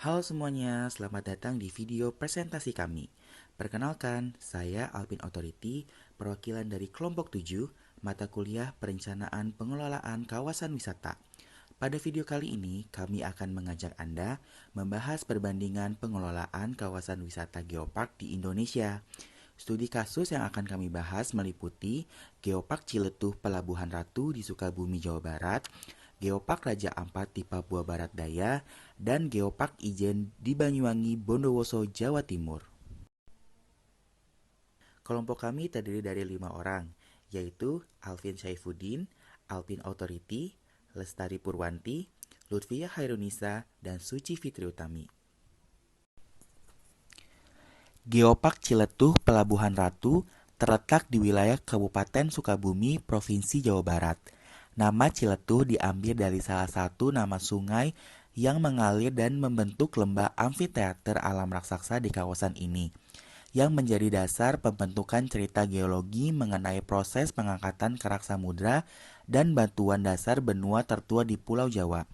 Halo semuanya, selamat datang di video presentasi kami. Perkenalkan, saya Alpin Authority, perwakilan dari kelompok 7, mata kuliah Perencanaan Pengelolaan Kawasan Wisata. Pada video kali ini, kami akan mengajak Anda membahas perbandingan pengelolaan kawasan wisata geopark di Indonesia. Studi kasus yang akan kami bahas meliputi Geopark Ciletuh Pelabuhan Ratu di Sukabumi, Jawa Barat, Geopark Raja Ampat di Papua Barat Daya, dan Geopark Ijen di Banyuwangi, Bondowoso, Jawa Timur. Kelompok kami terdiri dari 5 orang, yaitu Alvin Syaifuddin, Alpin Authority, Lestari Purwanti, Lutfia Hairunisa, dan Suci Fitri Utami. Geopark Ciletuh Pelabuhan Ratu terletak di wilayah Kabupaten Sukabumi, Provinsi Jawa Barat. Nama Ciletuh diambil dari salah satu nama sungai yang mengalir dan membentuk lembah amfiteater alam raksasa di kawasan ini, yang menjadi dasar pembentukan cerita geologi mengenai proses pengangkatan kerak samudra dan batuan dasar benua tertua di Pulau Jawa.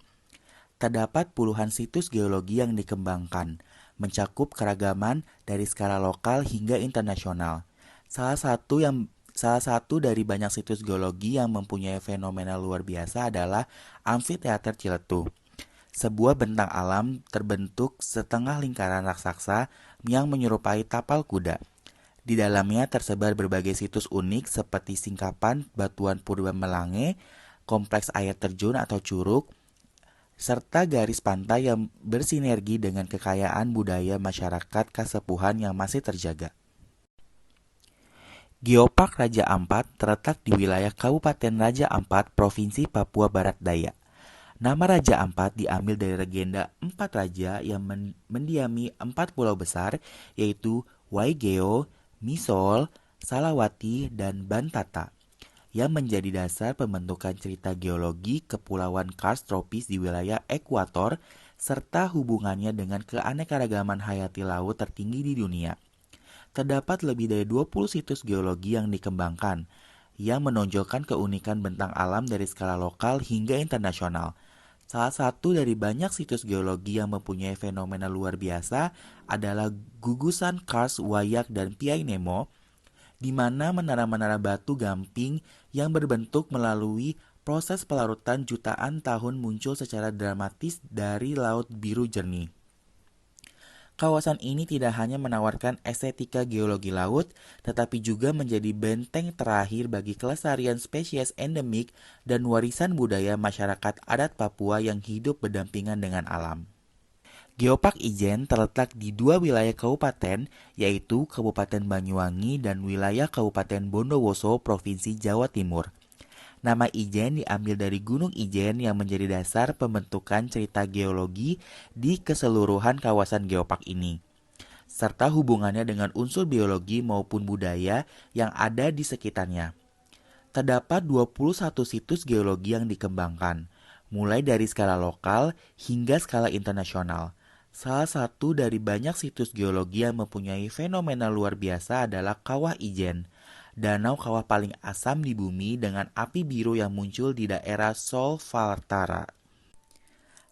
Terdapat puluhan situs geologi yang dikembangkan, mencakup keragaman dari skala lokal hingga internasional. Salah satu dari banyak situs geologi yang mempunyai fenomena luar biasa adalah Amfiteater Ciletuh, sebuah bentang alam terbentuk setengah lingkaran raksasa yang menyerupai tapal kuda. Di dalamnya tersebar berbagai situs unik seperti singkapan batuan purba Melange, kompleks air terjun atau curug, serta garis pantai yang bersinergi dengan kekayaan budaya masyarakat Kasepuhan yang masih terjaga. Geopark Raja Ampat terletak di wilayah Kabupaten Raja Ampat, Provinsi Papua Barat Daya. Nama Raja Ampat diambil dari legenda 4 raja yang mendiami 4 pulau besar, yaitu Waigeo, Misol, Salawati, dan Bantata, yang menjadi dasar pembentukan cerita geologi Kepulauan Kars tropis di wilayah ekuator, serta hubungannya dengan keanekaragaman hayati laut tertinggi di dunia. Terdapat lebih dari 20 situs geologi yang dikembangkan, yang menonjolkan keunikan bentang alam dari skala lokal hingga internasional. Salah satu dari banyak situs geologi yang mempunyai fenomena luar biasa adalah gugusan Kars, Wayak, dan Piai Nemo, di mana menara-menara batu gamping yang berbentuk melalui proses pelarutan jutaan tahun muncul secara dramatis dari laut biru jernih. Kawasan ini tidak hanya menawarkan estetika geologi laut, tetapi juga menjadi benteng terakhir bagi kelestarian spesies endemik dan warisan budaya masyarakat adat Papua yang hidup berdampingan dengan alam. Geopark Ijen terletak di 2 wilayah kabupaten, yaitu Kabupaten Banyuwangi dan wilayah Kabupaten Bondowoso, Provinsi Jawa Timur. Nama Ijen diambil dari Gunung Ijen yang menjadi dasar pembentukan cerita geologi di keseluruhan kawasan geopark ini, serta hubungannya dengan unsur biologi maupun budaya yang ada di sekitarnya. Terdapat 21 situs geologi yang dikembangkan, mulai dari skala lokal hingga skala internasional. Salah satu dari banyak situs geologi yang mempunyai fenomena luar biasa adalah Kawah Ijen, danau kawah paling asam di bumi dengan api biru yang muncul di daerah Solfatara.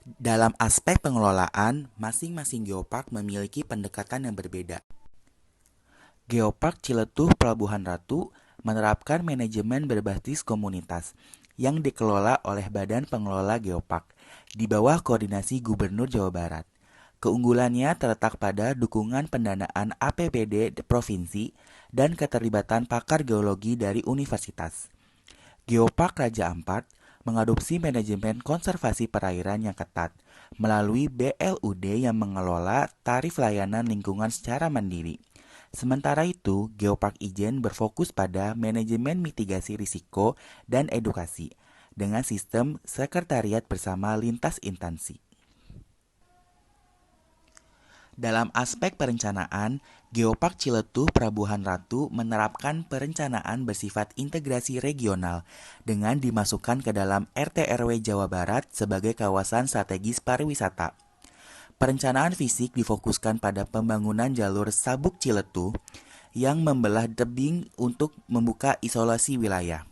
Dalam aspek pengelolaan, masing-masing geopark memiliki pendekatan yang berbeda. Geopark Ciletuh Pelabuhan Ratu menerapkan manajemen berbasis komunitas yang dikelola oleh Badan Pengelola Geopark di bawah koordinasi Gubernur Jawa Barat. Keunggulannya terletak pada dukungan pendanaan APBD provinsi dan keterlibatan pakar geologi dari universitas. Geopark Raja Ampat mengadopsi manajemen konservasi perairan yang ketat melalui BLUD yang mengelola tarif layanan lingkungan secara mandiri. Sementara itu, Geopark Ijen berfokus pada manajemen mitigasi risiko dan edukasi dengan sistem sekretariat bersama lintas instansi. Dalam aspek perencanaan, Geopark Ciletuh Pelabuhan Ratu menerapkan perencanaan bersifat integrasi regional dengan dimasukkan ke dalam RT/RW Jawa Barat sebagai kawasan strategis pariwisata. Perencanaan fisik difokuskan pada pembangunan jalur Sabuk Ciletuh yang membelah tebing untuk membuka isolasi wilayah.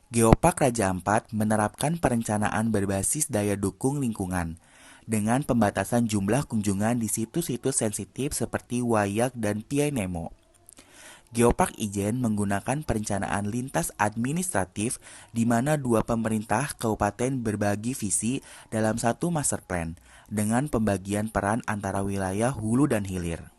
Geopark Raja Ampat menerapkan perencanaan berbasis daya dukung lingkungan dengan pembatasan jumlah kunjungan di situs-situs sensitif seperti Wayak dan Piai Nemo. Geopark Ijen menggunakan perencanaan lintas administratif di mana dua pemerintah kabupaten berbagi visi dalam satu master plan dengan pembagian peran antara wilayah hulu dan hilir.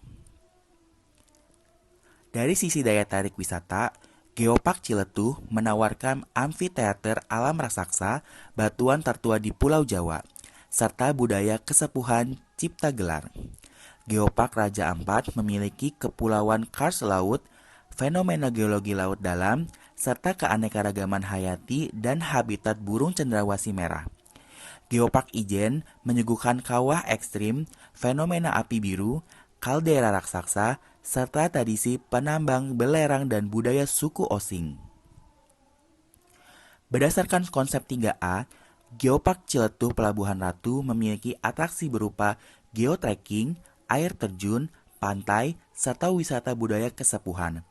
Dari sisi daya tarik wisata, Geopark Ciletuh menawarkan amfiteater alam raksasa, batuan tertua di Pulau Jawa, serta budaya kesepuhan Cipta Gelar. Geopark Raja Ampat memiliki kepulauan kars laut, fenomena geologi laut dalam, serta keanekaragaman hayati dan habitat burung cendrawasih merah. Geopark Ijen menyuguhkan kawah ekstrim, fenomena api biru, kaldera raksasa, serta tradisi penambang belerang dan budaya suku Osing. Berdasarkan konsep 3A, Geopark Ciletuh Pelabuhan Ratu memiliki atraksi berupa geotrekking, air terjun, pantai, serta wisata budaya kesepuhan.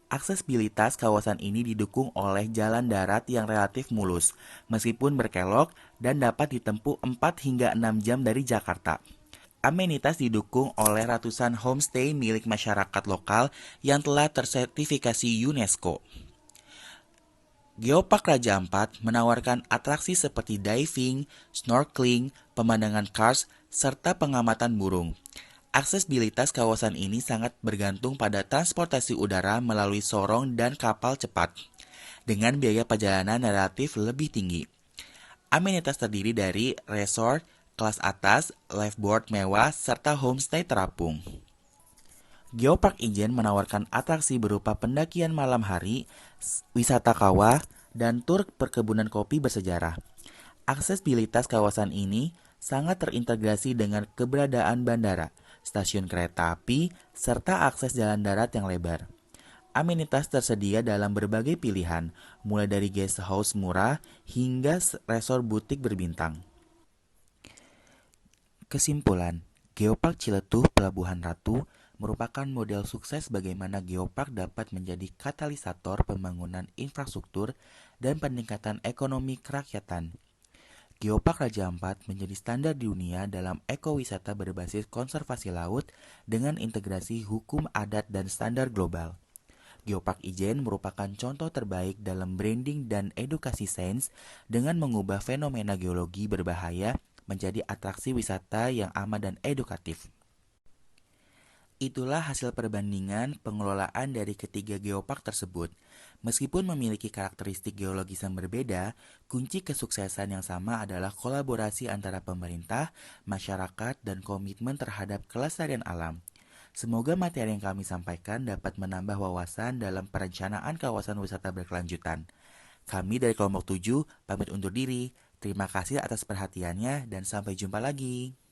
Aksesibilitas kawasan ini didukung oleh jalan darat yang relatif mulus, meskipun berkelok dan dapat ditempuh 4 hingga 6 jam dari Jakarta. Amenitas didukung oleh ratusan homestay milik masyarakat lokal yang telah tersertifikasi UNESCO. Geopark Raja Ampat menawarkan atraksi seperti diving, snorkeling, pemandangan kars, serta pengamatan burung. Aksesibilitas kawasan ini sangat bergantung pada transportasi udara melalui sorong dan kapal cepat, dengan biaya perjalanan relatif lebih tinggi. Amenitas terdiri dari resort, kelas atas, lifeboat mewah, serta homestay terapung. Geopark Ijen menawarkan atraksi berupa pendakian malam hari, wisata kawah, dan tur perkebunan kopi bersejarah. Aksesibilitas kawasan ini sangat terintegrasi dengan keberadaan bandara, stasiun kereta api, serta akses jalan darat yang lebar. Amenitas tersedia dalam berbagai pilihan, mulai dari guest house murah hingga resort butik berbintang. Kesimpulan, Geopark Ciletuh Pelabuhan Ratu merupakan model sukses bagaimana geopark dapat menjadi katalisator pembangunan infrastruktur dan peningkatan ekonomi kerakyatan. Geopark Raja Ampat menjadi standar di dunia dalam ekowisata berbasis konservasi laut dengan integrasi hukum adat dan standar global. Geopark Ijen merupakan contoh terbaik dalam branding dan edukasi sains dengan mengubah fenomena geologi berbahaya menjadi atraksi wisata yang aman dan edukatif. Itulah hasil perbandingan pengelolaan dari ketiga geopark tersebut. Meskipun memiliki karakteristik geologis yang berbeda, kunci kesuksesan yang sama adalah kolaborasi antara pemerintah, masyarakat, dan komitmen terhadap kelestarian alam. Semoga materi yang kami sampaikan dapat menambah wawasan dalam perencanaan kawasan wisata berkelanjutan. Kami dari kelompok 7 pamit undur diri. Terima kasih atas perhatiannya dan sampai jumpa lagi.